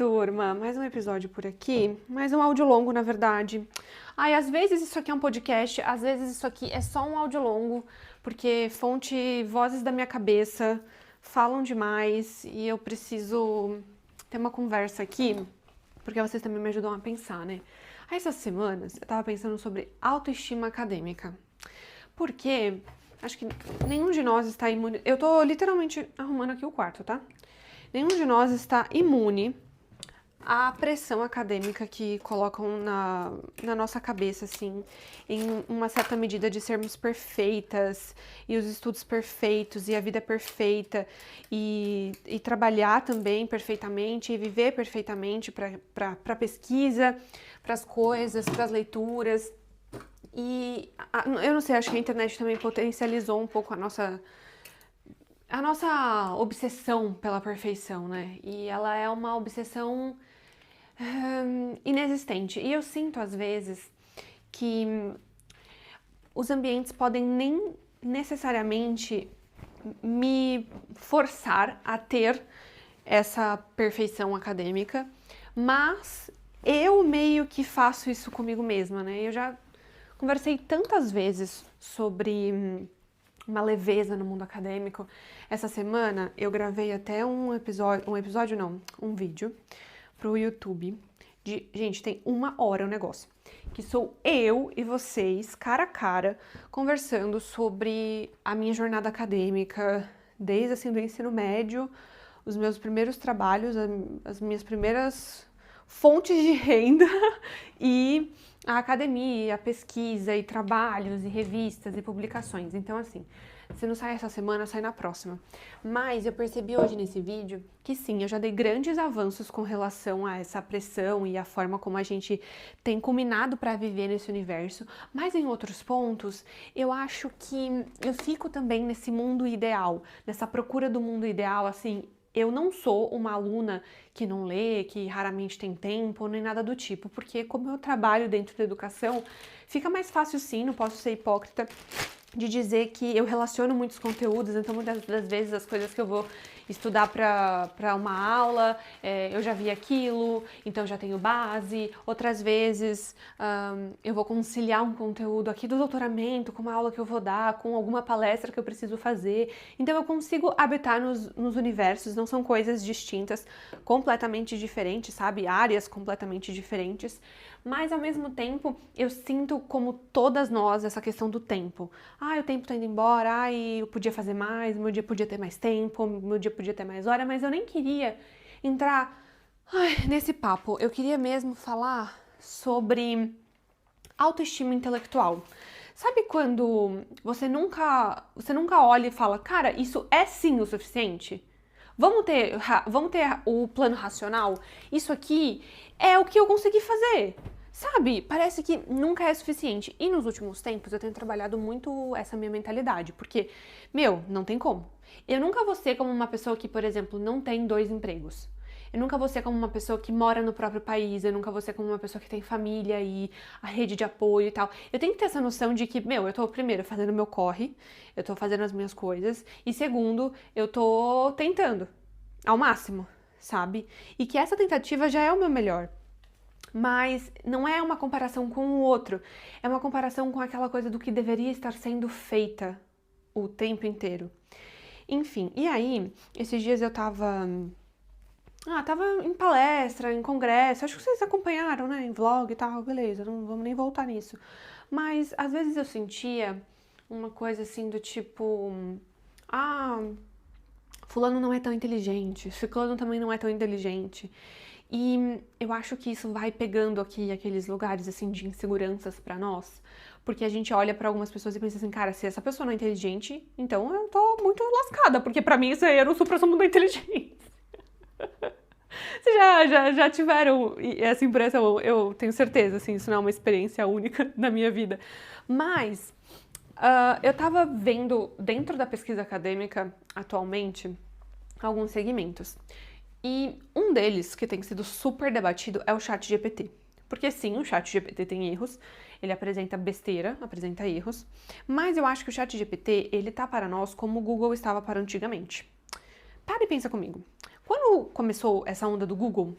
turma! Mais um episódio por aqui, mais um áudio longo, na verdade. Ai, às vezes isso aqui é um podcast, às vezes isso aqui é só um áudio longo, porque vozes da minha cabeça falam demais e eu preciso ter uma conversa aqui, porque vocês também me ajudam a pensar, né? Aí, essas semanas eu tava pensando sobre autoestima acadêmica, porque acho que nenhum de nós está imune. Eu tô literalmente arrumando aqui o quarto, tá? Nenhum de nós está imune à pressão acadêmica que colocam na nossa cabeça, assim, em uma certa medida de sermos perfeitas, e os estudos perfeitos, e a vida perfeita, e trabalhar também perfeitamente, e viver perfeitamente para pesquisa, para as coisas, para as leituras. E eu não sei, acho que a internet também potencializou um pouco a nossa obsessão pela perfeição, né? E ela é uma obsessão inexistente. E eu sinto, às vezes, que os ambientes podem nem necessariamente me forçar a ter essa perfeição acadêmica, mas eu meio que faço isso comigo mesma, né? Eu já conversei tantas vezes sobre uma leveza no mundo acadêmico. Essa semana eu gravei até um vídeo pro YouTube gente, tem 1 hora o negócio, que sou eu e vocês, cara a cara, conversando sobre a minha jornada acadêmica, desde assim do ensino médio, os meus primeiros trabalhos, as minhas primeiras fontes de renda e a academia, a pesquisa e trabalhos e revistas e publicações. Então, assim, se não sai essa semana, sai na próxima. Mas eu percebi hoje nesse vídeo que sim, eu já dei grandes avanços com relação a essa pressão e a forma como a gente tem combinado para viver nesse universo, mas em outros pontos, eu acho que eu fico também nesse mundo ideal, nessa procura do mundo ideal, assim. Eu não sou uma aluna que não lê, que raramente tem tempo, nem nada do tipo, porque como eu trabalho dentro da educação, fica mais fácil sim, não posso ser hipócrita, de dizer que eu relaciono muitos conteúdos, então muitas das vezes as coisas que eu vou estudar para uma aula, eu já vi aquilo, então já tenho base. Outras vezes eu vou conciliar um conteúdo aqui do doutoramento com uma aula que eu vou dar, com alguma palestra que eu preciso fazer. Então eu consigo habitar nos universos, não são coisas distintas, completamente diferentes, sabe? Áreas completamente diferentes. Mas, ao mesmo tempo, eu sinto, como todas nós, essa questão do tempo. O tempo tá indo embora, eu podia fazer mais, meu dia podia ter mais tempo, meu dia podia ter mais hora, mas eu nem queria entrar nesse papo. Eu queria mesmo falar sobre autoestima intelectual. Sabe quando você nunca olha e fala, cara, isso é sim o suficiente? Vamos ter o plano racional? Isso aqui é o que eu consegui fazer. Sabe? Parece que nunca é suficiente. E nos últimos tempos eu tenho trabalhado muito essa minha mentalidade. Porque, não tem como. Eu nunca vou ser como uma pessoa que, por exemplo, não tem 2 empregos. Eu nunca vou ser como uma pessoa que mora no próprio país. Eu nunca vou ser como uma pessoa que tem família e a rede de apoio e tal. Eu tenho que ter essa noção de que, eu tô primeiro fazendo meu corre, eu tô fazendo as minhas coisas. E segundo, eu tô tentando ao máximo, sabe? E que essa tentativa já é o meu melhor. Mas não é uma comparação com o outro, é uma comparação com aquela coisa do que deveria estar sendo feita o tempo inteiro. Enfim, e aí, esses dias eu tava em palestra, em congresso, acho que vocês acompanharam, né, em vlog e tal, beleza, não vamos nem voltar nisso. Mas, às vezes eu sentia uma coisa assim do tipo, fulano não é tão inteligente, ciclano também não é tão inteligente. E eu acho que isso vai pegando aqui aqueles lugares assim de inseguranças pra nós, porque a gente olha pra algumas pessoas e pensa assim, cara, se essa pessoa não é inteligente, então eu tô muito lascada, porque pra mim isso aí era o suprassumo da inteligência. Vocês já tiveram essa impressão? Eu tenho certeza, assim, isso não é uma experiência única na minha vida. Mas eu tava vendo dentro da pesquisa acadêmica atualmente alguns segmentos. E um deles, que tem sido super debatido, é o ChatGPT. Porque sim, o ChatGPT tem erros, ele apresenta besteira, apresenta erros, mas eu acho que o ChatGPT, ele tá para nós como o Google estava para antigamente. Para e pensa comigo. Quando começou essa onda do Google,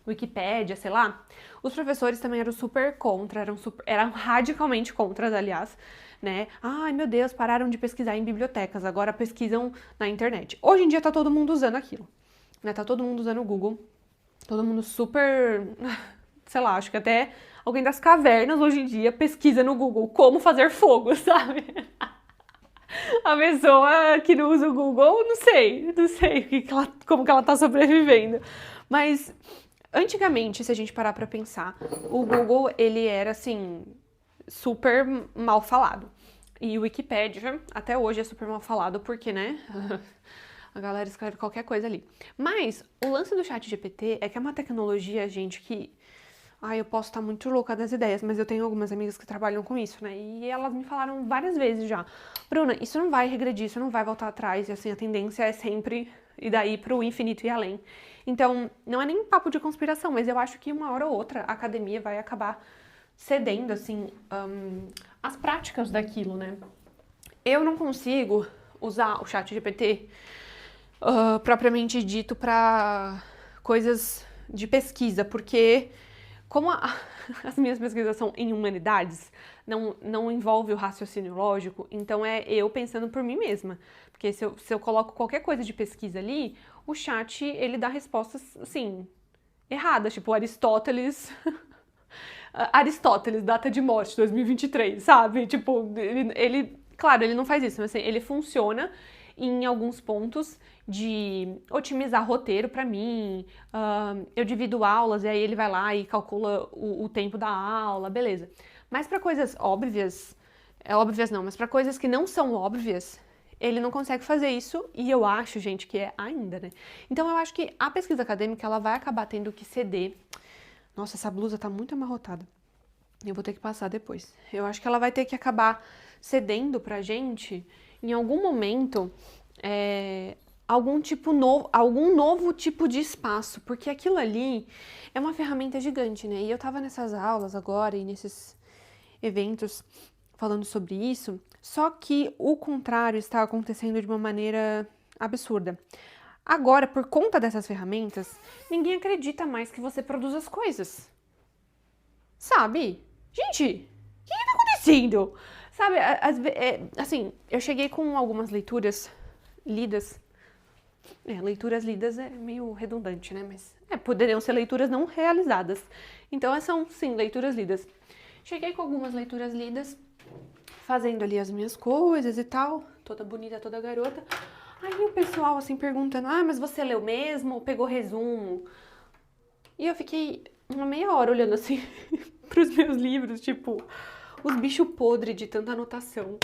Wikipédia, sei lá, os professores também eram super contra, eram radicalmente contra, aliás, né? Ai, meu Deus, pararam de pesquisar em bibliotecas, agora pesquisam na internet. Hoje em dia tá todo mundo usando aquilo, né? Tá todo mundo usando o Google, todo mundo super, sei lá, acho que até alguém das cavernas hoje em dia pesquisa no Google como fazer fogo, sabe? A pessoa que não usa o Google, não sei como que ela tá sobrevivendo. Mas antigamente, se a gente parar pra pensar, o Google, ele era assim, super mal falado. E o Wikipédia, até hoje, é super mal falado, porque, né? A galera escreve qualquer coisa ali. Mas o lance do ChatGPT é que é uma tecnologia, gente, que. Ai, eu posso estar muito louca das ideias, mas eu tenho algumas amigas que trabalham com isso, né? E elas me falaram várias vezes já: Bruna, isso não vai regredir, isso não vai voltar atrás, e assim, a tendência é sempre ir daí pro infinito e além. Então, não é nem papo de conspiração, mas eu acho que uma hora ou outra a academia vai acabar cedendo, assim, as práticas daquilo, né? Eu não consigo usar o ChatGPT propriamente dito para coisas de pesquisa, porque como as minhas pesquisas são em humanidades, não envolve o raciocínio lógico, então é eu pensando por mim mesma. Porque se eu coloco qualquer coisa de pesquisa ali, o chat, ele dá respostas, assim, erradas, tipo Aristóteles... Aristóteles, data de morte, 2023, sabe? Tipo, claro, ele não faz isso, mas assim, ele funciona em alguns pontos de otimizar roteiro pra mim, eu divido aulas e aí ele vai lá e calcula o tempo da aula, beleza. Mas pra coisas óbvias, óbvias não, mas pra coisas que não são óbvias, ele não consegue fazer isso e eu acho, gente, que é ainda, né? Então eu acho que a pesquisa acadêmica, ela vai acabar tendo que ceder. Nossa, essa blusa tá muito amarrotada. Eu vou ter que passar depois. Eu acho que ela vai ter que acabar cedendo pra gente, em algum momento, algum novo tipo de espaço, porque aquilo ali é uma ferramenta gigante, né? E eu tava nessas aulas agora e nesses eventos falando sobre isso, só que o contrário está acontecendo de uma maneira absurda. Agora, por conta dessas ferramentas, ninguém acredita mais que você produz as coisas. Sabe? Gente, o que tá acontecendo? Sabe, assim, eu cheguei com algumas leituras lidas. Leituras lidas é meio redundante, né? Mas poderiam ser leituras não realizadas. Então, são, sim, leituras lidas. Cheguei com algumas leituras lidas, fazendo ali as minhas coisas e tal, toda bonita, toda garota. Aí o pessoal, assim, perguntando, mas você leu mesmo ou pegou resumo? E eu fiquei uma meia hora olhando, assim, pros meus livros, tipo, os bichos podres de tanta anotação.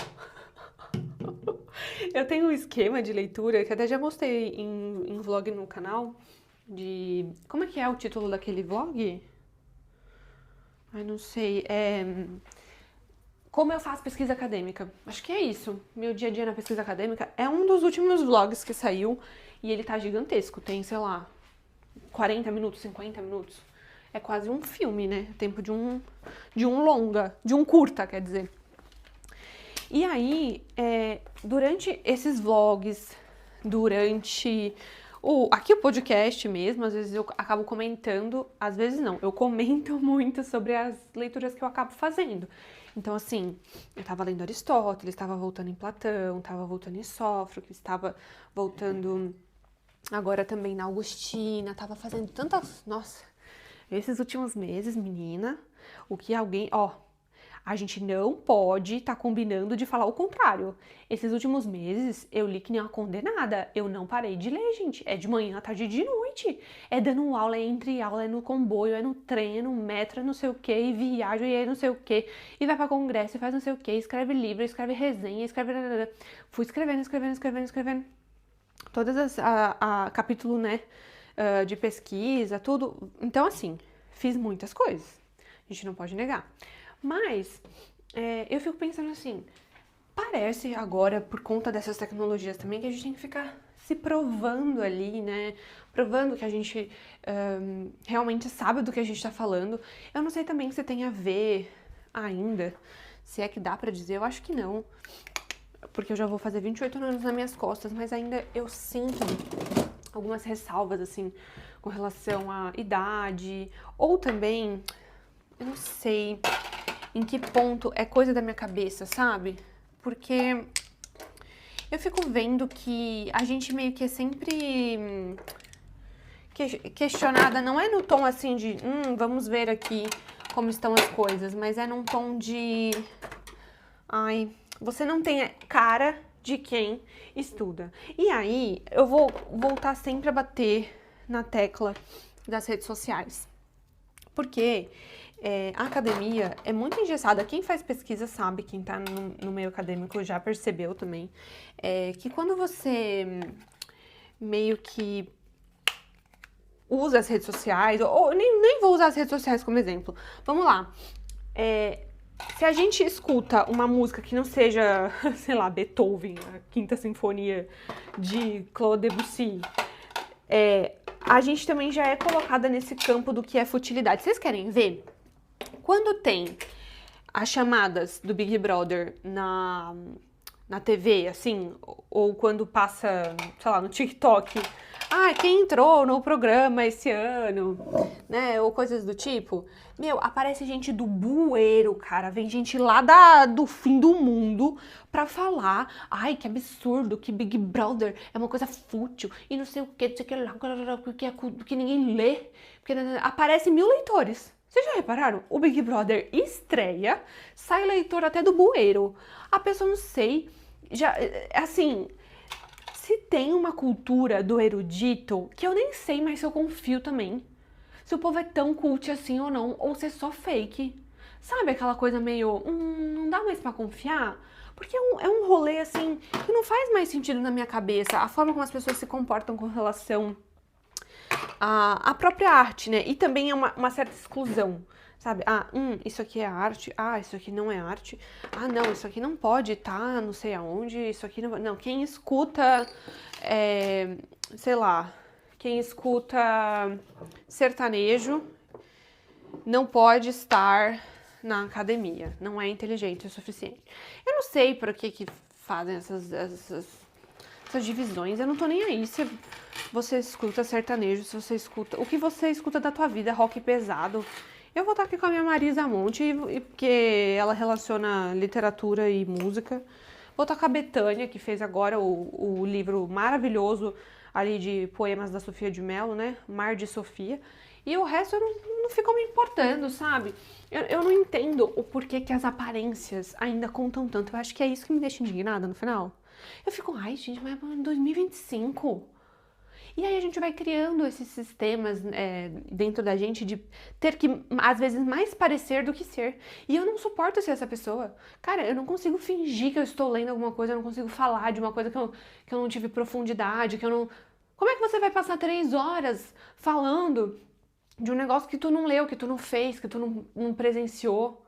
Eu tenho um esquema de leitura, que até já mostrei em vlog no canal, de... Como é que é o título daquele vlog? Ai, não sei, Como eu faço pesquisa acadêmica. Acho que é isso. Meu dia a dia na pesquisa acadêmica é um dos últimos vlogs que saiu e ele tá gigantesco. Tem, sei lá, 40 minutos, 50 minutos. É quase um filme, né? Tempo de um longa, de um curta, quer dizer. E aí, durante esses vlogs, durante aqui o podcast mesmo, às vezes eu acabo comentando, às vezes não, eu comento muito sobre as leituras que eu acabo fazendo. Então, assim, eu tava lendo Aristóteles, estava voltando em Platão, estava voltando em Sófocles, estava voltando agora também na Augustina, tava fazendo tantas... Nossa, esses últimos meses, menina, o que alguém... A gente não pode estar combinando de falar o contrário. Esses últimos meses, eu li que nem uma condenada. Eu não parei de ler, gente. É de manhã, à tarde e de noite. É dando aula, é entre aula, é no comboio, é no trem, é no metro, é não sei o quê, e viaja, e é não sei o quê, e vai pra congresso, e faz não sei o quê, escreve livro, escreve resenha, escreve... Fui escrevendo. Todas a capítulo, né, de pesquisa, tudo. Então, assim, fiz muitas coisas. A gente não pode negar. Mas eu fico pensando assim, parece agora, por conta dessas tecnologias também, que a gente tem que ficar se provando ali, né? Provando que a gente realmente sabe do que a gente tá falando. Eu não sei também se tem a ver ainda, se é que dá pra dizer, eu acho que não. Porque eu já vou fazer 28 anos nas minhas costas, mas ainda eu sinto algumas ressalvas, assim, com relação à idade, ou também, eu não sei em que ponto é coisa da minha cabeça, sabe? Porque eu fico vendo que a gente meio que é sempre questionada, não é no tom assim de, vamos ver aqui como estão as coisas, mas é num tom de, ai, você não tem cara de quem estuda. E aí, eu vou voltar sempre a bater na tecla das redes sociais. Porque a academia é muito engessada. Quem faz pesquisa sabe, quem tá no meio acadêmico já percebeu também, que quando você meio que usa as redes sociais, ou nem vou usar as redes sociais como exemplo. Vamos lá. Se a gente escuta uma música que não seja, sei lá, Beethoven, a Quinta Sinfonia de Claude Debussy, a gente também já é colocada nesse campo do que é futilidade. Vocês querem ver? Quando tem as chamadas do Big Brother na TV, assim, ou quando passa, sei lá, no TikTok, quem entrou no programa esse ano, né, ou coisas do tipo, aparece gente do bueiro, cara, vem gente lá do fim do mundo pra falar, que absurdo, que Big Brother é uma coisa fútil, e não sei o que lá, que ninguém lê, porque aparece 1000 leitores. Vocês já repararam? O Big Brother estreia, sai leitor até do bueiro. A pessoa, não sei, já, assim, se tem uma cultura do erudito, que eu nem sei mais se eu confio também. Se o povo é tão cult assim ou não, ou se é só fake. Sabe aquela coisa meio, não dá mais pra confiar? Porque é um rolê, assim, que não faz mais sentido na minha cabeça. A forma como as pessoas se comportam com relação à própria arte, né? E também é uma certa exclusão, sabe? Isso aqui é arte, isso aqui não é arte, não, isso aqui não pode estar não sei aonde, isso aqui não... Não, quem escuta, sei lá, quem escuta sertanejo não pode estar na academia, não é inteligente o suficiente. Eu não sei por que fazem essas divisões, eu não tô nem aí se você escuta sertanejo, se você escuta... O que você escuta da tua vida, rock pesado. Eu vou estar aqui com a minha Marisa Monte, porque ela relaciona literatura e música. Vou estar com a Bethânia, que fez agora o livro maravilhoso ali de poemas da Sofia de Mello, né? Mar de Sofia. E o resto eu não fico me importando, sabe? Eu não entendo o porquê que as aparências ainda contam tanto. Eu acho que é isso que me deixa indignada no final. Eu fico, gente, mas é em 2025. E aí a gente vai criando esses sistemas dentro da gente de ter que, às vezes, mais parecer do que ser. E eu não suporto ser essa pessoa. Cara, eu não consigo fingir que eu estou lendo alguma coisa, eu não consigo falar de uma coisa que eu não tive profundidade, que eu não... Como é que você vai passar 3 horas falando de um negócio que tu não leu, que tu não fez, que tu não presenciou?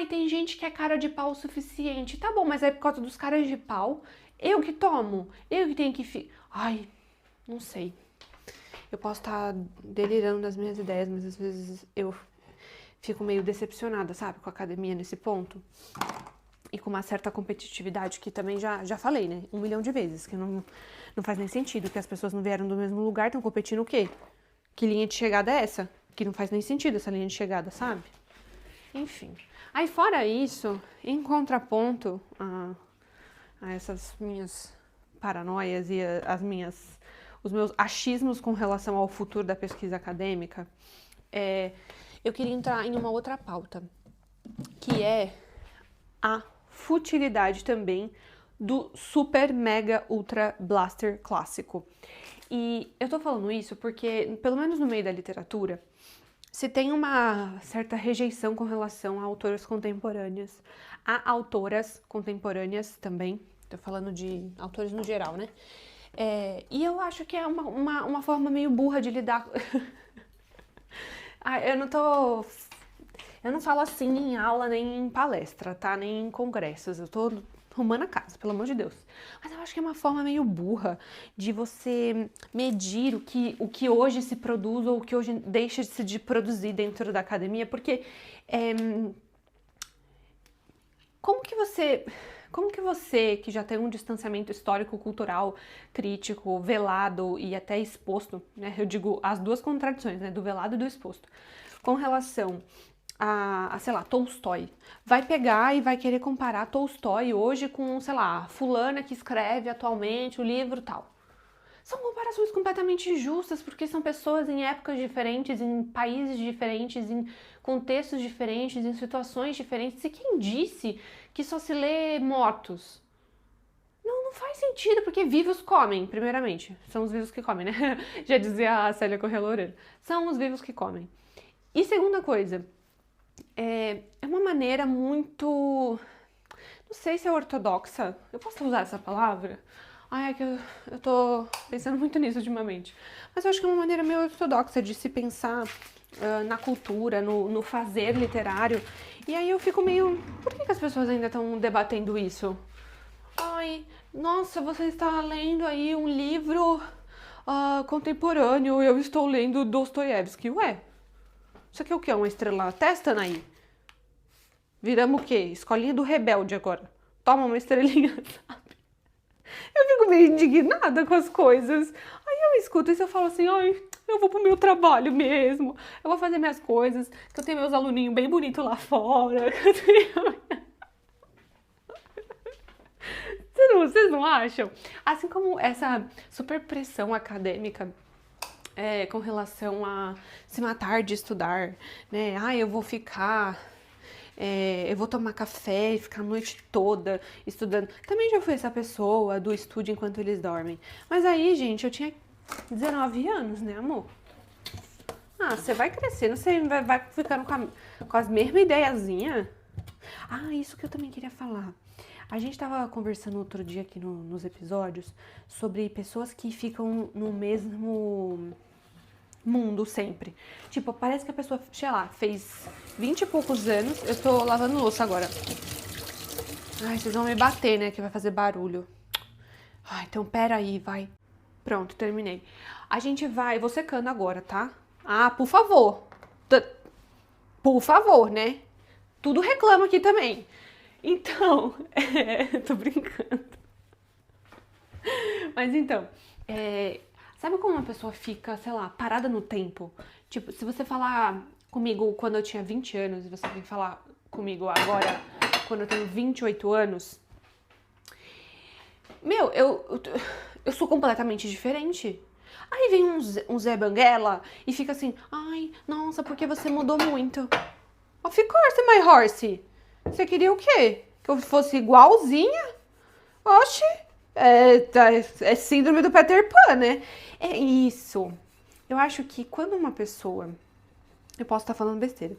E tem gente que é cara de pau o suficiente. Tá bom, mas é por causa dos caras de pau. Eu que tomo. Eu que tenho que... Não sei. Eu posso estar delirando das minhas ideias, mas às vezes eu fico meio decepcionada, sabe? Com a academia nesse ponto. E com uma certa competitividade, que também já falei, né? 1 milhão de vezes, que não faz nem sentido, que as pessoas não vieram do mesmo lugar, estão competindo o quê? Que linha de chegada é essa? Que não faz nem sentido essa linha de chegada, sabe? Enfim. Aí fora isso, em contraponto a essas minhas paranoias e os meus achismos com relação ao futuro da pesquisa acadêmica, eu queria entrar em uma outra pauta, que é a futilidade também do super, mega, ultra blaster clássico. E eu tô falando isso porque, pelo menos no meio da literatura, se tem uma certa rejeição com relação a autoras contemporâneas. Há autoras contemporâneas também, tô falando de autores no geral, né? E eu acho que é uma forma meio burra de lidar. Eu não falo assim em aula nem em palestra, tá? Nem em congressos. Eu tô arrumando a casa, pelo amor de Deus. Mas eu acho que é uma forma meio burra de você medir o que hoje se produz ou o que hoje deixa de se produzir dentro da academia, porque como que você Como que você, que já tem um distanciamento histórico-cultural crítico, velado e até exposto, né? Eu digo as duas contradições, né? Do velado e do exposto. Com relação sei lá, Tolstói. Vai pegar e vai querer comparar Tolstói hoje com, sei lá, fulana que escreve atualmente o livro tal. São comparações completamente injustas, porque são pessoas em épocas diferentes, em países diferentes, em contextos diferentes, em situações diferentes. E quem disse que só se lê mortos? Não faz sentido, porque vivos comem, primeiramente. São os vivos que comem, né? Já dizia a Célia Corrêa Loureiro. São os vivos que comem. E segunda coisa, é uma maneira muito... Não sei se é ortodoxa. Eu posso usar essa palavra? Ai, é que eu tô pensando muito nisso ultimamente. Mas eu acho que é uma maneira meio ortodoxa de se pensar na cultura, no fazer literário. E aí eu fico meio... Por que as pessoas ainda estão debatendo isso? Ai, nossa, você está lendo aí um livro contemporâneo, eu estou lendo Dostoiévski. Ué, isso aqui é o quê? Uma estrela na testa, Anaí? Viramos o quê? Escolinha do rebelde agora. Toma uma estrelinha, sabe? Eu fico meio indignada com as coisas. Aí eu escuto isso e eu falo assim, ai, eu vou pro meu trabalho mesmo. Eu vou fazer minhas coisas, que eu tenho meus aluninhos bem bonitos lá fora. Que eu tenho... Vocês não acham? Assim como essa super pressão acadêmica com relação a se matar de estudar, né? Eu vou ficar... eu vou tomar café e ficar a noite toda estudando. Também já fui essa pessoa do estude enquanto eles dormem. Mas aí, gente, eu tinha 19 anos, né, amor? Você vai crescendo, você vai ficando com as mesmas ideiazinhas. Isso que eu também queria falar. A gente tava conversando outro dia aqui nos episódios sobre pessoas que ficam no mesmo mundo sempre. Tipo, parece que a pessoa, sei lá, fez 20 e poucos anos. Eu tô lavando louça agora. Ai, vocês vão me bater, né? Que vai fazer barulho. Então pera aí, vai. Pronto, terminei. A gente vai, vou secando agora, tá? Por favor. Por favor, né? Tudo reclama aqui também. Então, tô brincando. Mas então, sabe como uma pessoa fica, sei lá, parada no tempo? Tipo, se você falar comigo quando eu tinha 20 anos e você vem falar comigo agora, quando eu tenho 28 anos, meu, eu sou completamente diferente. Aí vem um Zé Banguela e fica assim, ai, nossa, porque você mudou muito. Of course, my horse. Você queria o quê? Que eu fosse igualzinha? Oxi, é síndrome do Peter Pan, né? É isso. Eu acho que quando uma pessoa... Eu posso estar falando besteira.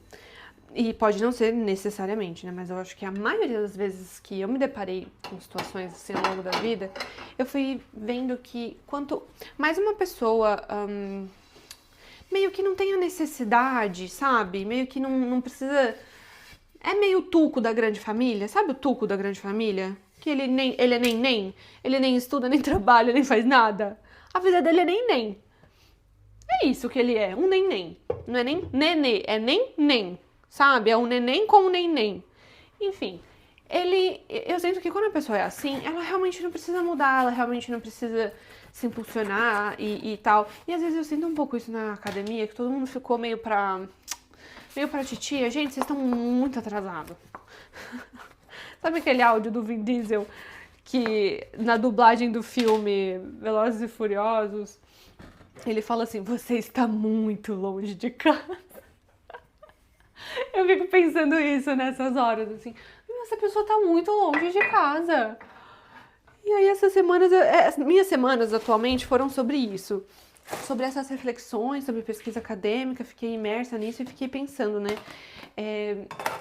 E pode não ser necessariamente, né? Mas eu acho que a maioria das vezes que eu me deparei com situações assim ao longo da vida, eu fui vendo que quanto mais uma pessoa... meio que não tem a necessidade, sabe? Meio que não precisa... É meio Tuco da Grande Família, sabe o Tuco da Grande Família? Que ele é nem, ele nem estuda, nem trabalha, nem faz nada. A vida dele é nem. É isso que ele é, um nem. Não é nem nenê, é nem, sabe? É um neném com um nem. Enfim, eu sinto que quando a pessoa é assim, ela realmente não precisa mudar, ela realmente não precisa se impulsionar e tal. E às vezes eu sinto um pouco isso na academia, que todo mundo ficou meio pra titia. Gente, vocês estão muito atrasados. Sabe aquele áudio do Vin Diesel que na dublagem do filme Velozes e Furiosos, ele fala assim, você está muito longe de casa. Eu fico pensando isso nessas horas, assim, essa pessoa está muito longe de casa. E aí essas semanas, minhas semanas atualmente foram sobre isso. Sobre essas reflexões, sobre pesquisa acadêmica, fiquei imersa nisso e fiquei pensando, né,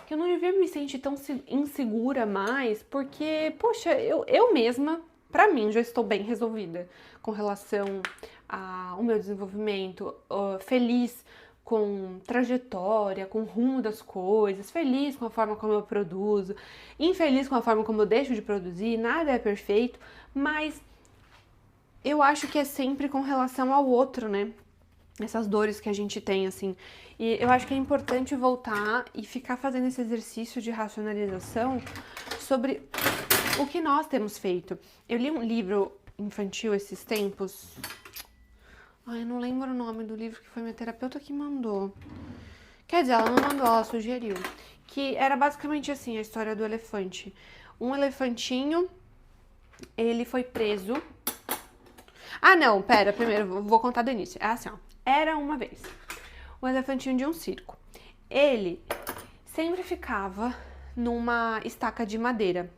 que eu não devia me sentir tão insegura mais, porque, poxa, eu mesma, pra mim, já estou bem resolvida com relação ao meu desenvolvimento, feliz com trajetória, com o rumo das coisas, feliz com a forma como eu produzo, infeliz com a forma como eu deixo de produzir, nada é perfeito, mas eu acho que é sempre com relação ao outro, né? Essas dores que a gente tem, assim. E eu acho que é importante voltar e ficar fazendo esse exercício de racionalização sobre o que nós temos feito. Eu li um livro infantil esses tempos. Ai, eu não lembro o nome do livro, que foi minha terapeuta que mandou. Quer dizer, ela não mandou, ela sugeriu. Que era basicamente assim, a história do elefante. Um elefantinho, ele foi preso. Ah, não, pera, primeiro, vou contar do início. É assim, ó. Era uma vez um elefantinho de um circo. Ele sempre ficava numa estaca de madeira.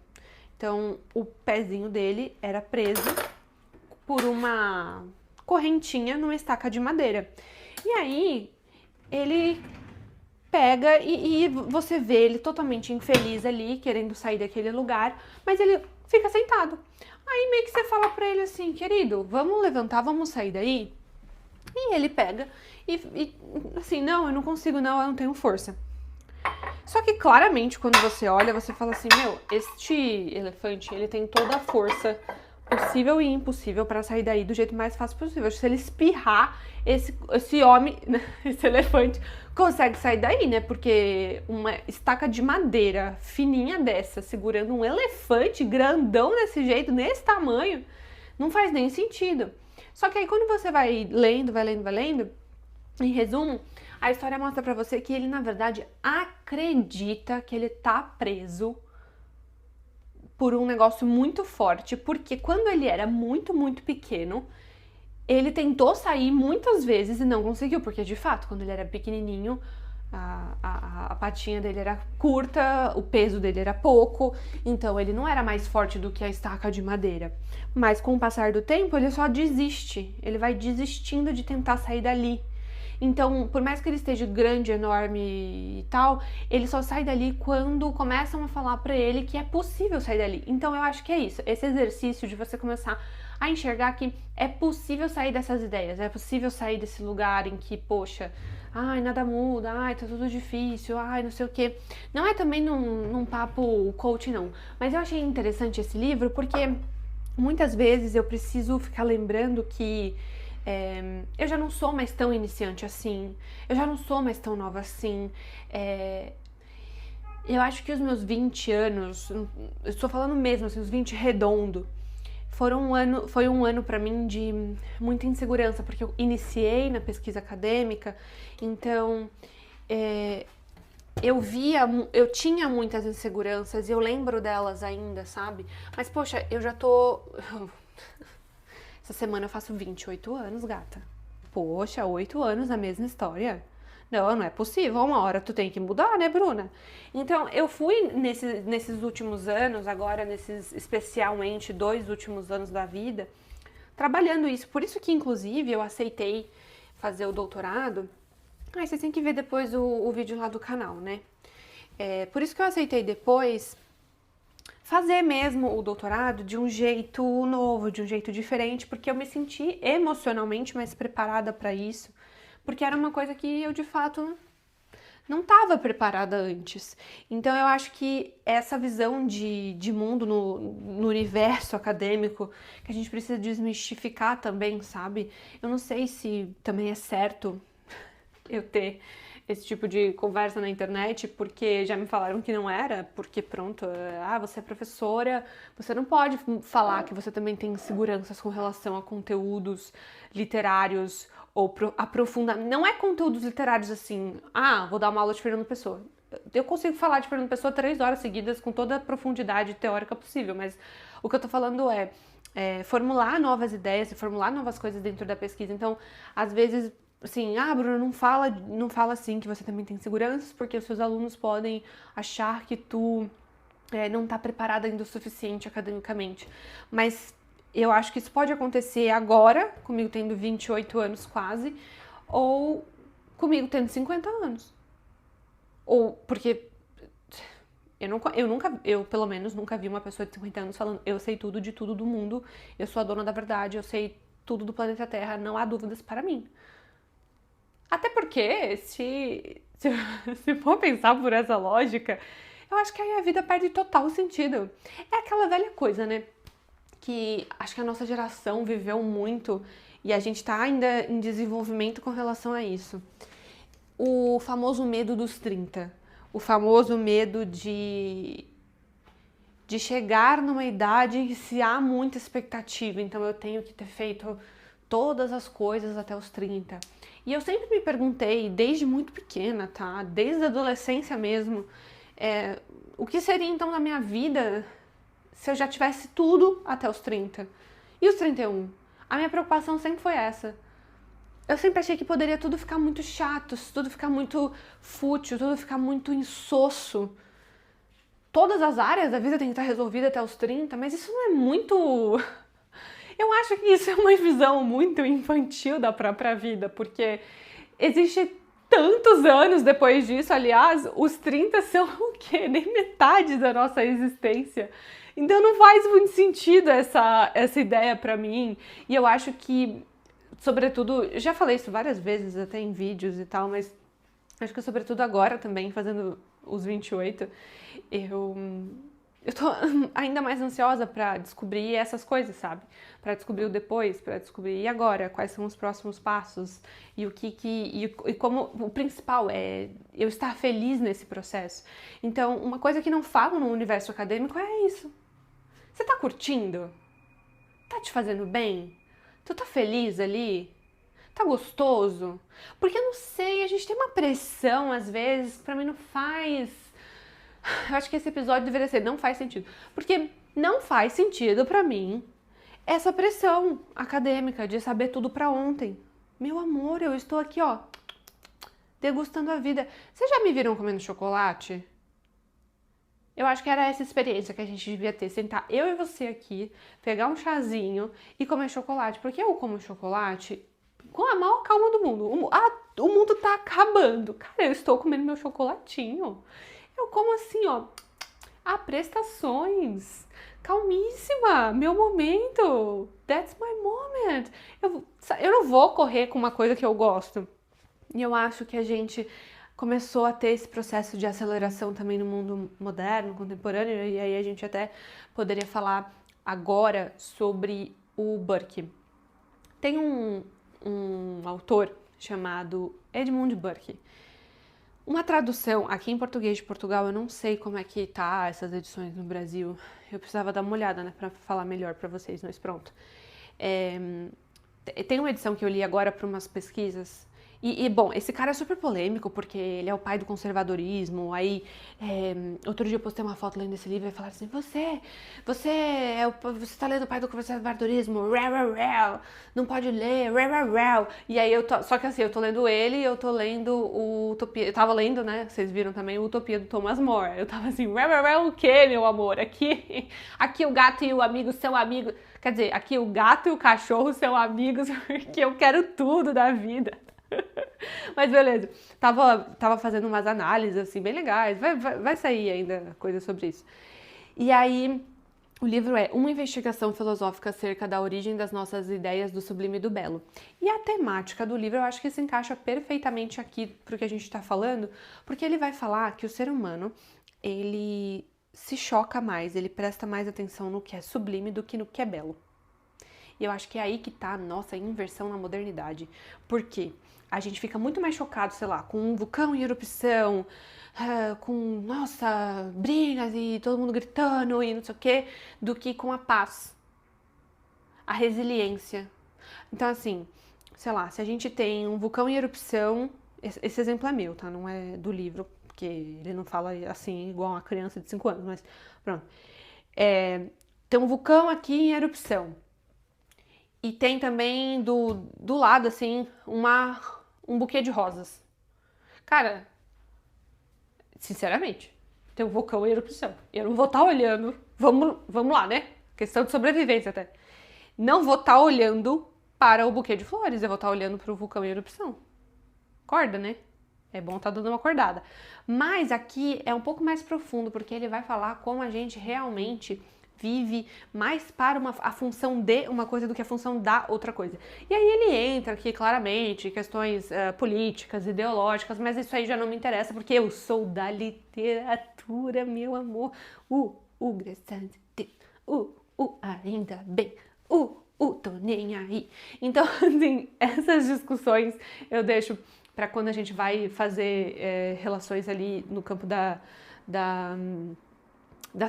Então, o pezinho dele era preso por uma correntinha numa estaca de madeira. E aí, ele pega e você vê ele totalmente infeliz ali, querendo sair daquele lugar, mas ele fica sentado. Aí meio que você fala pra ele assim, querido, vamos levantar, vamos sair daí? E ele pega e assim, não, eu não consigo não, eu não tenho força. Só que claramente quando você olha, você fala assim, meu, este elefante, ele tem toda a força possível e impossível para sair daí do jeito mais fácil possível. Se ele espirrar, esse homem, esse elefante, consegue sair daí, né? Porque uma estaca de madeira fininha dessa, segurando um elefante grandão desse jeito, nesse tamanho, não faz nem sentido. Só que aí quando você vai lendo, em resumo, a história mostra pra você que ele, na verdade, acredita que ele tá preso por um negócio muito forte, porque quando ele era muito, muito pequeno, ele tentou sair muitas vezes e não conseguiu, porque de fato, quando ele era pequenininho, a patinha dele era curta, o peso dele era pouco, então ele não era mais forte do que a estaca de madeira. Mas com o passar do tempo, ele só desiste, ele vai desistindo de tentar sair dali. Então, por mais que ele esteja grande, enorme e tal, ele só sai dali quando começam a falar pra ele que é possível sair dali. Então, eu acho que é isso, esse exercício de você começar a enxergar que é possível sair dessas ideias, é possível sair desse lugar em que, poxa, ai, nada muda, ai, tá tudo difícil, ai, não sei o quê. Não é também num papo coach, não. Mas eu achei interessante esse livro porque muitas vezes eu preciso ficar lembrando que eu já não sou mais tão iniciante assim, eu já não sou mais tão nova assim. Eu acho que os meus 20 anos, eu estou falando mesmo assim, os 20 redondo, foi um ano para mim de muita insegurança, porque eu iniciei na pesquisa acadêmica, então eu tinha muitas inseguranças e eu lembro delas ainda, sabe? Mas poxa, eu já tô... Essa semana eu faço 28 anos, gata. Poxa, 8 anos a mesma história. Não, não é possível. Uma hora tu tem que mudar, né, Bruna? Então, eu fui nesses últimos anos, agora nesses especialmente 2 últimos anos da vida, trabalhando isso. Por isso que, inclusive, eu aceitei fazer o doutorado. Ai, vocês têm que ver depois o vídeo lá do canal, né? Por isso que eu aceitei depois fazer mesmo o doutorado de um jeito novo, de um jeito diferente, porque eu me senti emocionalmente mais preparada para isso, porque era uma coisa que eu de fato não estava preparada antes. Então eu acho que essa visão de mundo no universo acadêmico que a gente precisa desmistificar também, sabe? Eu não sei se também é certo eu ter esse tipo de conversa na internet, porque já me falaram que não era, porque pronto, você é professora, você não pode falar que você também tem inseguranças com relação a conteúdos literários ou aprofundar. Não é conteúdos literários assim, vou dar uma aula de Fernando Pessoa. Eu consigo falar de Fernando Pessoa 3 horas seguidas com toda a profundidade teórica possível, mas o que eu tô falando é formular novas ideias, formular novas coisas dentro da pesquisa. Então, às vezes, assim, Bruna, não fala assim que você também tem inseguranças, porque os seus alunos podem achar que tu não tá preparada ainda o suficiente academicamente. Mas eu acho que isso pode acontecer agora, comigo tendo 28 anos quase, ou comigo tendo 50 anos. Ou porque eu pelo menos nunca vi uma pessoa de 50 anos falando, eu sei tudo de tudo do mundo, eu sou a dona da verdade, eu sei tudo do planeta Terra, não há dúvidas para mim. Até porque, se for pensar por essa lógica, eu acho que aí a vida perde total sentido. É aquela velha coisa, né? Que acho que a nossa geração viveu muito e a gente tá ainda em desenvolvimento com relação a isso. O famoso medo dos 30. O famoso medo de de chegar numa idade em que se há muita expectativa, então eu tenho que ter feito todas as coisas até os 30. E eu sempre me perguntei, desde muito pequena, tá? Desde a adolescência mesmo, o que seria então na minha vida se eu já tivesse tudo até os 30? E os 31? A minha preocupação sempre foi essa. Eu sempre achei que poderia tudo ficar muito chato, tudo ficar muito fútil, tudo ficar muito insosso. Todas as áreas da vida tem que estar resolvida até os 30, mas isso não é muito... Eu acho que isso é uma visão muito infantil da própria vida, porque existe tantos anos depois disso, aliás, os 30 são o quê? Nem metade da nossa existência. Então não faz muito sentido essa ideia pra mim, e eu acho que, sobretudo, já falei isso várias vezes até em vídeos e tal, mas acho que sobretudo agora também, fazendo os 28, eu tô ainda mais ansiosa pra descobrir essas coisas, sabe? Pra descobrir o depois, pra descobrir e agora, quais são os próximos passos e e como o principal é eu estar feliz nesse processo. Então, uma coisa que não falam no universo acadêmico é isso. Você tá curtindo? Tá te fazendo bem? Tu tá feliz ali? Tá gostoso? Porque eu não sei, a gente tem uma pressão às vezes, pra mim não faz. Eu acho que esse episódio deveria ser não faz sentido. Porque não faz sentido pra mim essa pressão acadêmica de saber tudo pra ontem. Meu amor, eu estou aqui, ó, degustando a vida. Vocês já me viram comendo chocolate? Eu acho que era essa experiência que a gente devia ter. Sentar eu e você aqui, pegar um chazinho e comer chocolate. Porque eu como chocolate com a maior calma do mundo. O mundo tá acabando. Cara, eu estou comendo meu chocolatinho. Eu como assim, ó, a prestações. Calmíssima, meu momento. That's my moment. Eu não vou correr com uma coisa que eu gosto. E eu acho que a gente começou a ter esse processo de aceleração também no mundo moderno, contemporâneo, e aí a gente até poderia falar agora sobre o Burke. Tem um autor chamado Edmund Burke. Uma tradução, aqui em português de Portugal, eu não sei como é que tá essas edições no Brasil. Eu precisava dar uma olhada, né, pra falar melhor pra vocês, mas pronto. Tem uma edição que eu li agora para umas pesquisas. Bom, esse cara é super polêmico, porque ele é o pai do conservadorismo. Aí, outro dia eu postei uma foto lendo esse livro e falaram assim: você tá lendo o pai do conservadorismo, não pode ler, E aí só que assim, eu tô lendo ele e eu tô lendo o Utopia. Eu tava lendo, né? Vocês viram também o Utopia do Thomas More. Eu tava assim, o quê, meu amor? Aqui o gato e o amigo são amigos. Quer dizer, aqui o gato e o cachorro são amigos porque eu quero tudo da vida. Mas beleza, tava fazendo umas análises assim bem legais, vai sair ainda coisa sobre isso. E aí, o livro é Uma Investigação Filosófica acerca da origem das nossas ideias do sublime e do belo. E a temática do livro eu acho que se encaixa perfeitamente aqui pro que a gente tá falando, porque ele vai falar que o ser humano, ele se choca mais, ele presta mais atenção no que é sublime do que no que é belo. E eu acho que é aí que tá a nossa inversão na modernidade. Por quê? A gente fica muito mais chocado, sei lá, com um vulcão em erupção, com, nossa, brigas e todo mundo gritando e não sei o quê, do que com a paz, a resiliência. Então, assim, sei lá, se a gente tem um vulcão em erupção, esse exemplo é meu, tá? Não é do livro, porque ele não fala assim igual uma criança de 5 anos, mas pronto. Tem um vulcão aqui em erupção. E tem também do lado, assim, um buquê de rosas. Cara, sinceramente, tem um vulcão em erupção. Eu não vou estar olhando. Vamos lá, né? Questão de sobrevivência até. Não vou estar olhando para o buquê de flores, eu vou estar olhando para o vulcão em erupção. Acorda, né? É bom estar dando uma acordada. Mas aqui é um pouco mais profundo, porque ele vai falar como a gente realmente vive mais para a função de uma coisa do que a função da outra coisa. E aí ele entra aqui claramente questões políticas, ideológicas, mas isso aí já não me interessa, porque eu sou da literatura, meu amor. Ainda bem. Tô nem aí. Então, assim, essas discussões eu deixo para quando a gente vai fazer relações ali no campo das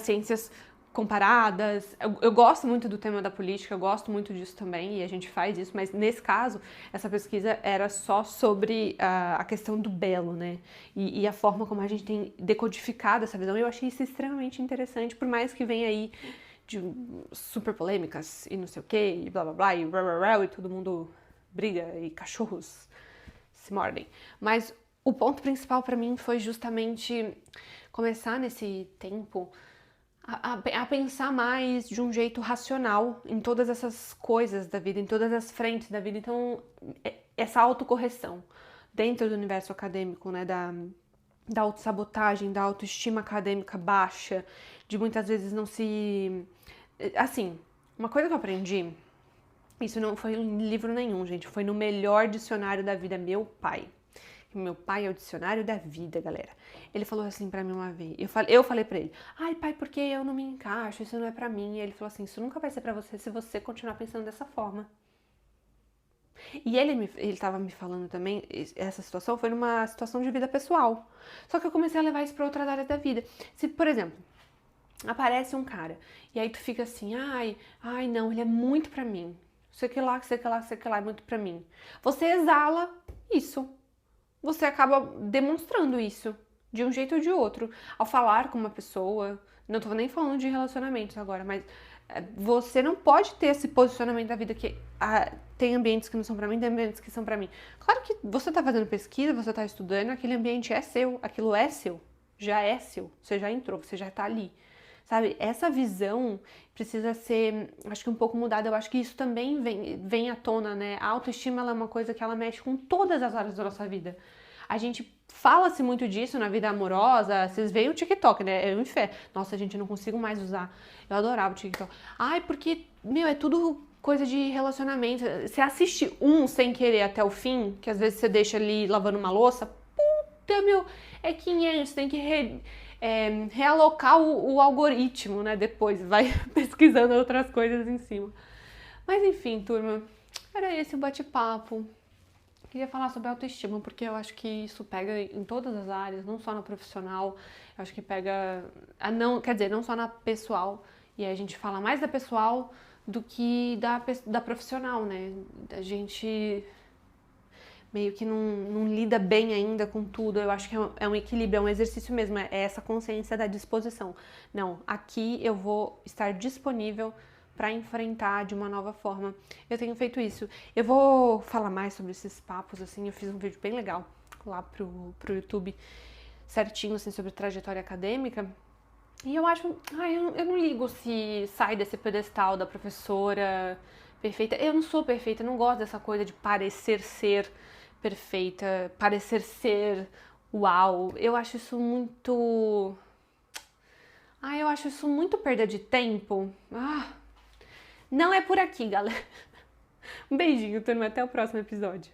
ciências comparadas. Eu gosto muito do tema da política, eu gosto muito disso também, e a gente faz isso, mas nesse caso, essa pesquisa era só sobre a questão do belo, né? E a forma como a gente tem decodificado essa visão. Eu achei isso extremamente interessante, por mais que venha aí de super polêmicas e não sei o que, e blá blá blá, e todo mundo briga e cachorros se mordem. Mas o ponto principal para mim foi justamente começar nesse tempo a pensar mais de um jeito racional em todas essas coisas da vida, em todas as frentes da vida. Então, essa autocorreção dentro do universo acadêmico, né, da autossabotagem, da autoestima acadêmica baixa, de muitas vezes não se... Assim, uma coisa que eu aprendi, isso não foi em livro nenhum, gente, foi no melhor dicionário da vida, meu pai. Meu pai é o dicionário da vida, galera. Ele falou assim pra mim uma vez. Eu falei pra ele: ai, pai, porque eu não me encaixo, isso não é pra mim. E ele falou assim: isso nunca vai ser pra você se você continuar pensando dessa forma. E ele tava me falando também, essa situação foi numa situação de vida pessoal. Só que eu comecei a levar isso pra outras áreas da vida. Se, por exemplo, aparece um cara, e aí tu fica assim: ai, não, ele é muito pra mim. Sei que lá, é muito pra mim. Você exala isso. Você acaba demonstrando isso de um jeito ou de outro. Ao falar com uma pessoa, não tô nem falando de relacionamentos agora, mas você não pode ter esse posicionamento da vida que tem ambientes que não são pra mim, tem ambientes que são pra mim. Claro que você tá fazendo pesquisa, você tá estudando, aquele ambiente é seu, aquilo é seu, já é seu, você já entrou, você já tá ali. Sabe, essa visão precisa ser, acho que um pouco mudada. Eu acho que isso também vem à tona, né? A autoestima, ela é uma coisa que ela mexe com todas as áreas da nossa vida. A gente fala-se muito disso na vida amorosa. Vocês veem o TikTok, né? É um inferno. Nossa, gente, eu não consigo mais usar. Eu adorava o TikTok. Ai, porque, meu, é tudo coisa de relacionamento. Você assiste um sem querer até o fim, que às vezes você deixa ali lavando uma louça. Puta, meu, é 500, tem que realocar o algoritmo, né? Depois vai pesquisando outras coisas em cima. Mas enfim, turma, era esse o bate-papo. Queria falar sobre autoestima, porque eu acho que isso pega em todas as áreas, não só na profissional, eu acho que pega, não só na pessoal, e aí a gente fala mais da pessoal do que da profissional, né? A gente meio que não lida bem ainda com tudo. Eu acho que é um equilíbrio, é um exercício mesmo, é essa consciência da disposição. Não, aqui eu vou estar disponível para enfrentar de uma nova forma. Eu tenho feito isso. Eu vou falar mais sobre esses papos, assim, eu fiz um vídeo bem legal lá pro YouTube, certinho, assim, sobre trajetória acadêmica. E eu acho, eu não ligo se sai desse pedestal da professora perfeita. Eu não sou perfeita, eu não gosto dessa coisa de parecer ser perfeita, parecer ser uau. Eu acho isso muito... eu acho isso muito perda de tempo. Não é por aqui, galera. Um beijinho, turma. Até o próximo episódio.